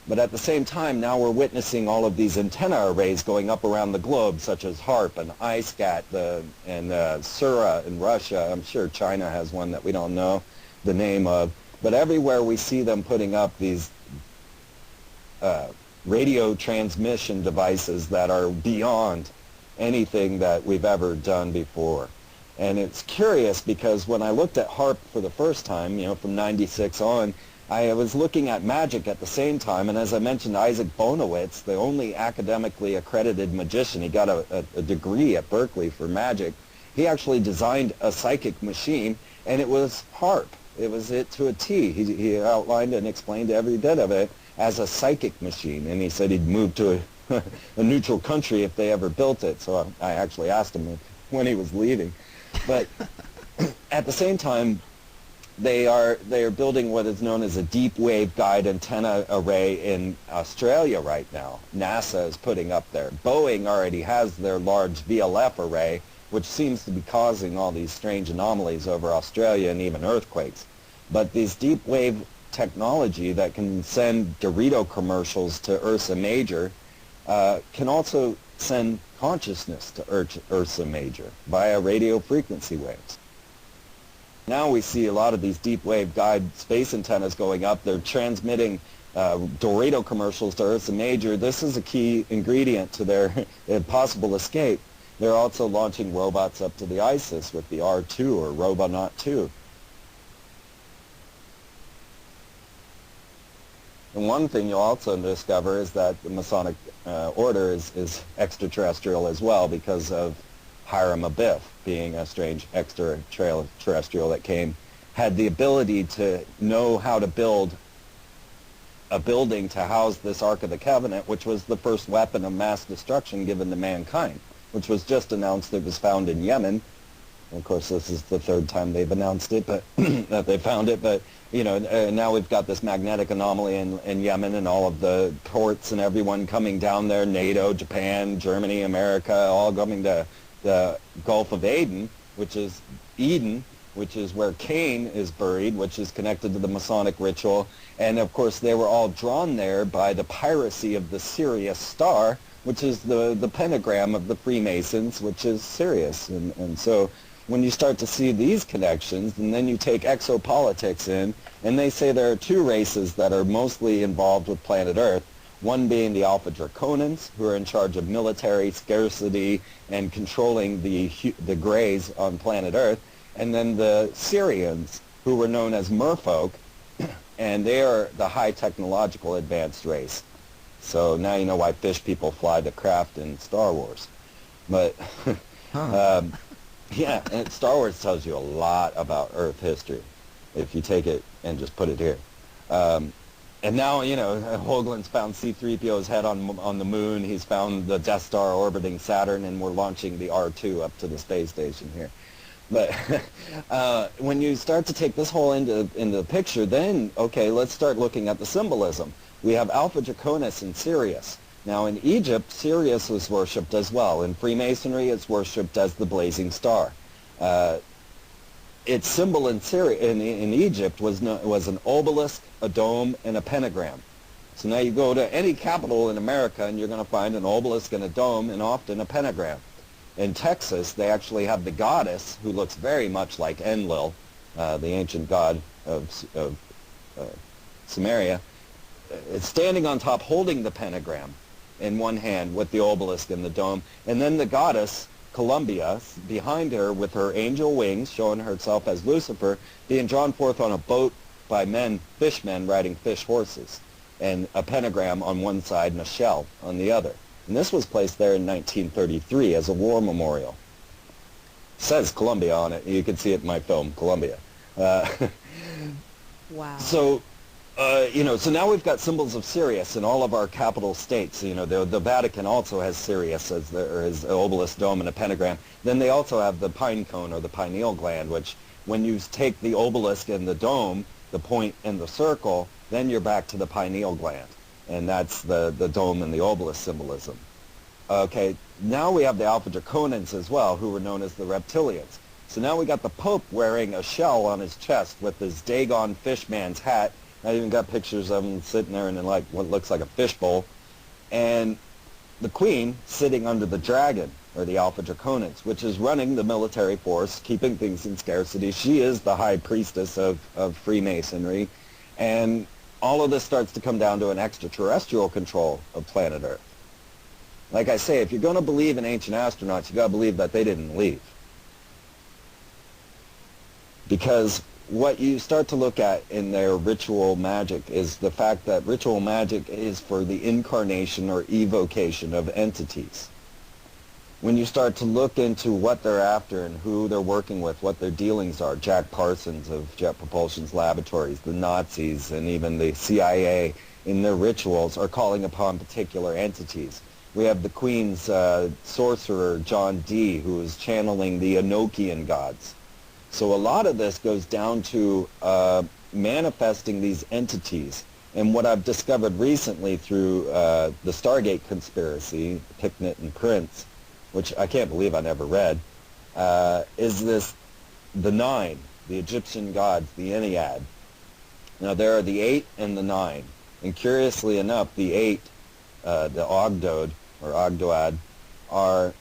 But at the same time, now we're witnessing all of these antenna arrays going up around the globe, such as HARP and iSCAT and Sura in Russia. I'm sure China has one that we don't know the name of. But everywhere we see them putting up these radio transmission devices that are beyond anything that we've ever done before. And it's curious because when I looked at HARP for the first time, you know, from 96 on, I was looking at magic at the same time, and as I mentioned, Isaac Bonowitz, the only academically accredited magician, he got a degree at Berkeley for magic. He actually designed a psychic machine, and it was HARP. It was it to a T. He outlined and explained every bit of it as a psychic machine, and he said he'd move to a neutral country if they ever built it. So I actually asked him when he was leaving. But at the same time, they are building what is known as a deep wave guide antenna array in Australia right now. NASA is putting up there. Boeing already has their large VLF array, which seems to be causing all these strange anomalies over Australia and even earthquakes. But these deep wave technology that can send Dorito commercials to Ursa Major can also send consciousness to Ursa Major via radio frequency waves. Now we see a lot of these deep wave guide space antennas going up. They're transmitting Dorito commercials to Ursa Major. This is a key ingredient to their possible escape. They're also launching robots up to the ISIS with the R2 or Robonaut 2. And one thing you'll also discover is that the Masonic order is extraterrestrial as well, because of Hiram Abiff being a strange extraterrestrial that had the ability to know how to build a building to house this Ark of the Covenant, which was the first weapon of mass destruction given to mankind, which was just announced. It was found in Yemen. And of course, this is the third time they've announced it, but that they found it. But you know, now we've got this magnetic anomaly in Yemen, and all of the ports and everyone coming down there. NATO, Japan, Germany, America, all coming to the Gulf of Eden, which is where Cain is buried, which is connected to the Masonic ritual. And of course, they were all drawn there by the piracy of the Sirius star, which is the pentagram of the Freemasons, which is Sirius. And so when you start to see these connections, and then you take exopolitics in, and they say there are two races that are mostly involved with planet Earth, one being the Alpha Draconans, who are in charge of military scarcity and controlling the Greys on planet Earth, and then the Syrians, who were known as merfolk, and they are the high technological advanced race. So now you know why fish people fly the craft in Star Wars. But yeah, and Star Wars tells you a lot about Earth history if you take it and just put it here. And now, you know, Hoagland's found C-3PO's head on the moon. He's found the Death Star orbiting Saturn, and we're launching the R2 up to the space station here. But when you start to take this whole into the picture, then, okay, let's start looking at the symbolism. We have Alpha Draconis and Sirius. Now, in Egypt, Sirius was worshipped as well. In Freemasonry, it's worshipped as the blazing star. Its symbol in Egypt was an obelisk, a dome, and a pentagram. So now you go to any capital in America, and you're going to find an obelisk and a dome, and often a pentagram. In Texas, they actually have the goddess, who looks very much like Enlil, the ancient god of Samaria. It's standing on top holding the pentagram in one hand with the obelisk and the dome. And then the goddess, Columbia, behind her with her angel wings, showing herself as Lucifer, being drawn forth on a boat by fishmen riding fish horses, and a pentagram on one side and a shell on the other. And this was placed there in 1933 as a war memorial. It says Columbia on it. You can see it in my film, Columbia. Wow. So, you know, so now we've got symbols of Sirius in all of our capital states. You know, the Vatican also has Sirius as his obelisk, dome, and a pentagram. Then they also have the pine cone or the pineal gland, which when you take the obelisk and the dome, the point and the circle, then you're back to the pineal gland. And that's the dome and the obelisk symbolism. Okay, now we have the Alpha Draconans as well, who were known as the reptilians. So now we got the Pope wearing a shell on his chest with his Dagon fishman's hat, I even got pictures of them sitting there in like what looks like a fishbowl. And the queen sitting under the dragon, or the Alpha Draconis, which is running the military force, keeping things in scarcity. She is the high priestess of Freemasonry. And all of this starts to come down to an extraterrestrial control of planet Earth. Like I say, if you're going to believe in ancient astronauts, you got to believe that they didn't leave. Because what you start to look at in their ritual magic is the fact that ritual magic is for the incarnation or evocation of entities. When you start to look into what they're after and who they're working with, what their dealings are, Jack Parsons of Jet Propulsion's laboratories, the Nazis, and even the CIA in their rituals are calling upon particular entities. We have the Queen's sorcerer, John Dee, who is channeling the Enochian gods. So a lot of this goes down to manifesting these entities. And what I've discovered recently through the Stargate conspiracy, Picknett and Prince, which I can't believe I never read, is this, the 9, the Egyptian gods, the Ennead. Now there are the 8 and the 9. And curiously enough, the 8, the Ogdoad, or Ogdoad, are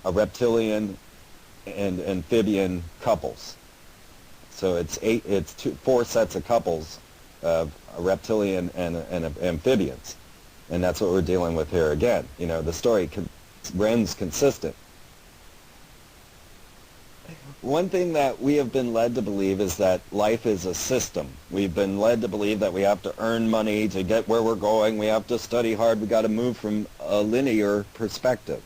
a reptilian and amphibian couples. So it's 4 sets of couples of a reptilian and amphibians. And that's what we're dealing with here again. You know, the story runs consistent. One thing that we have been led to believe is that life is a system. We've been led to believe that we have to earn money to get where we're going. We have to study hard. We got to move from a linear perspective.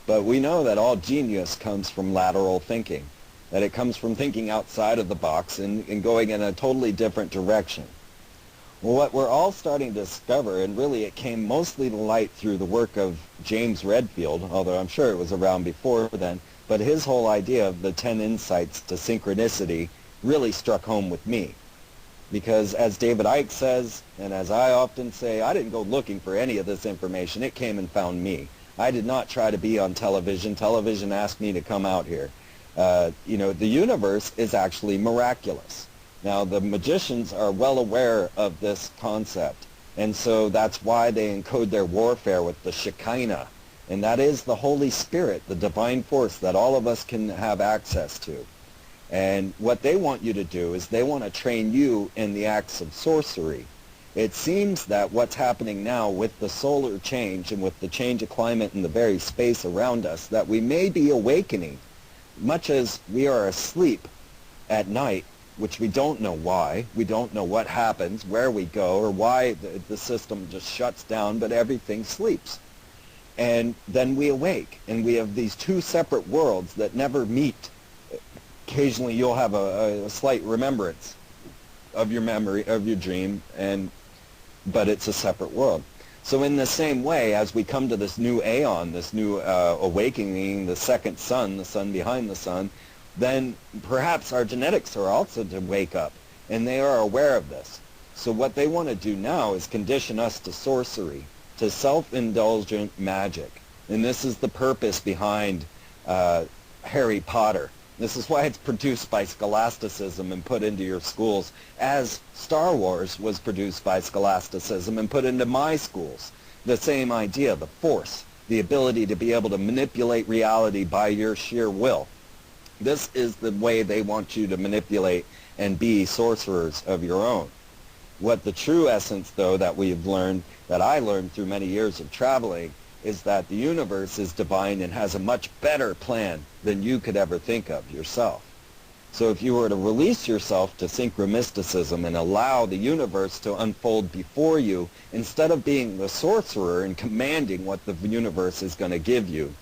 But we know that all genius comes from lateral thinking, that it comes from thinking outside of the box and going in a totally different direction. Well, what we're all starting to discover, and really it came mostly to light through the work of James Redfield, although I'm sure it was around before then, but his whole idea of the 10 insights to synchronicity really struck home with me. Because as David Icke says, and as I often say, I didn't go looking for any of this information. It came and found me. I did not try to be on television. Television asked me to come out here. You know, the universe is actually miraculous. Now, the magicians are well aware of this concept, and so that's why they encode their warfare with the Shekinah, and that is the Holy Spirit, the divine force that all of us can have access to. And what they want you to do is they want to train you in the acts of sorcery. It seems that what's happening now with the solar change and with the change of climate in the very space around us, that we may be awakening, much as we are asleep at night, which we don't know why. We don't know what happens, where we go, or why the system just shuts down, but everything sleeps. And then we awake, and we have these 2 separate worlds that never meet. Occasionally you'll have a slight remembrance of your memory, of your dream, but it's a separate world. So in the same way, as we come to this new aeon, this new awakening, the second sun, the sun behind the sun, then perhaps our genetics are also to wake up, and they are aware of this. So what they want to do now is condition us to sorcery, to self-indulgent magic. And this is the purpose behind Harry Potter. This is why it's produced by scholasticism and put into your schools, as Star Wars was produced by scholasticism and put into my schools. The same idea, the force, the ability to be able to manipulate reality by your sheer will. This is the way they want you to manipulate and be sorcerers of your own. What the true essence, though, that we've learned, that I learned through many years of traveling, is that the universe is divine and has a much better plan than you could ever think of yourself. So if you were to release yourself to synchromysticism and allow the universe to unfold before you, instead of being the sorcerer and commanding what the universe is going to give you,